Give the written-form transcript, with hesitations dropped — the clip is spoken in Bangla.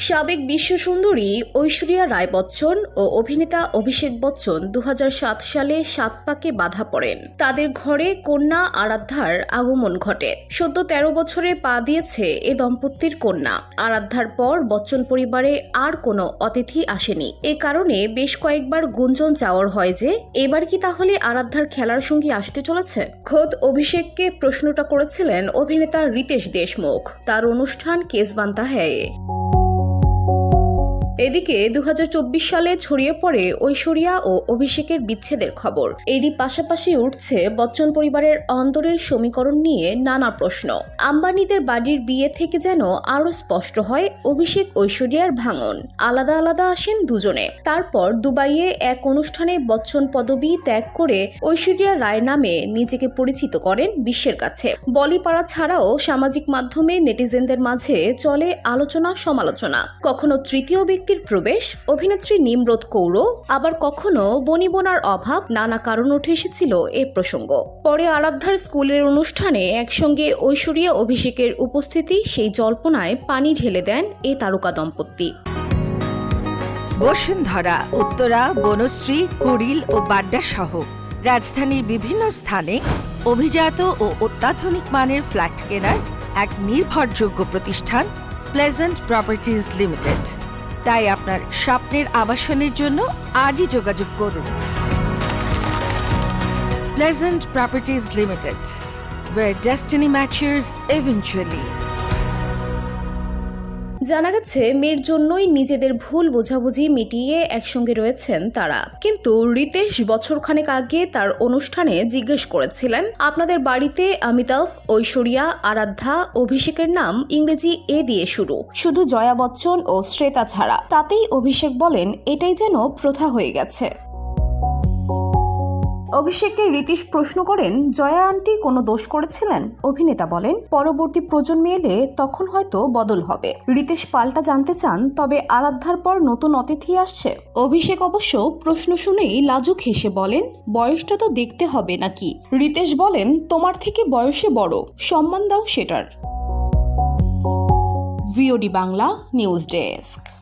সাবেক বিশ্বসুন্দরী ঐশ্বরিয়া রায় বচ্চন ও অভিনেতা অভিষেক বচ্চন 2007 সালে 7 পাকে বাধা পড়েন। তাদের ঘরে কন্যা আরাধ্যার আগমন ঘটে। সদ্য 13 বছরে পা দিয়েছে এ দম্পতির কন্যা। আরাধ্যার পর বচ্চন পরিবারে আর কোনো অতিথি আসেনি। এ কারণে বেশ কয়েকবার গুঞ্জন চাওয়ার হয় যে এবার কি তাহলে আরাধ্যার খেলার সঙ্গী আসতে চলেছে। খোদ অভিষেককে প্রশ্নটা করেছিলেন অভিনেতা রিতেশ দেশমুখ তার অনুষ্ঠান কেস বানতা হ্যায়। এদিকে 2024 সালে ছড়িয়ে পড়ে ঐশ্বরিয়া ও অভিষেকের বিচ্ছেদের খবর। এরই পাশাপাশি উঠছে বচ্চন পরিবারের অন্তরের সমীকরণ নিয়ে নানা প্রশ্ন। আম্বানিদের বাড়ির বিয়ে থেকে যেন আরো স্পষ্ট হয় অভিষেক ঐশ্বরিয়ার ভাঙন। আলাদা আলাদা আসেন দুজনে। তারপর দুবাইয়ে এক অনুষ্ঠানে বচ্চন পদবি ত্যাগ করে ঐশ্বরিয়া রায় নামে নিজেকে পরিচিত করেন বিশ্বের কাছে। বলিপাড়া ছাড়াও সামাজিক মাধ্যমে নেটিজেনদের মাঝে চলে আলোচনা সমালোচনা। কখনো তৃতীয় ব্যক্তি প্রবেশ, অভিনেত্রী নিমরোদ কৌর, আবার কখনো বনিবনার অভাব, নানা কারণ উঠে এসেছিল এ প্রসঙ্গ। পরে আরাধ্যার স্কুলের অনুষ্ঠানে একসঙ্গে ঐশ্বরিয়া অভিষেকের উপস্থিতি সেই জল্পনায় পানি ঢেলে দেন এ তারকা দম্পতি। বসুন্ধরা, উত্তরা, বনশ্রী, কুড়িল ও বাড্ডা সহ রাজধানীর বিভিন্ন স্থানে অভিজাত ও অত্যাধুনিক মানের ফ্ল্যাট কেনার এক নির্ভরযোগ্য প্রতিষ্ঠান প্লেজেন্ট প্রপার্টিজ লিমিটেড। তাই আপনার স্বপ্নের আবাসনের জন্য আজই যোগাযোগ করুন। Pleasant properties limited, where destiny matches eventually। জানা গেছে মেয়ের জন্যই নিজেদের ভুল বোঝাবুঝি মিটিয়ে একসঙ্গে রয়েছেন তারা। কিন্তু রিতেশ বছরখানেক আগে তার অনুষ্ঠানে জিজ্ঞেস করেছিলেন, আপনাদের বাড়িতে অমিতাভ, ঐশ্বরিয়া, আরাধ্যা, অভিষেকের নাম ইংরেজি এ দিয়ে শুরু, শুধু জয়া বচ্চন ও শ্বেতা ছাড়া। তাতেই অভিষেক বলেন এটাই যেন প্রথা হয়ে গেছে। অভিষেককে রিতেশ প্রশ্ন করেন, জয়া আন্টি কোনো দোষ করেছিলেন? অভিনেতা বলেন, পরবর্তী প্রজন্মে এলে তখন হয়তো বদল হবে। রিতেশ পাল্টা জানতে চান, তবে আরাধ্যার পর নতুন অতিথি আসছে? অভিষেক অবশ্য প্রশ্ন শুনেই লাজুক হেসে বলেন, বয়সটা তো দেখতে হবে নাকি। রিতেশ বলেন, তোমার থেকে বয়সে বড়, সম্মান দাও সেটার। VOD Bangla news desk.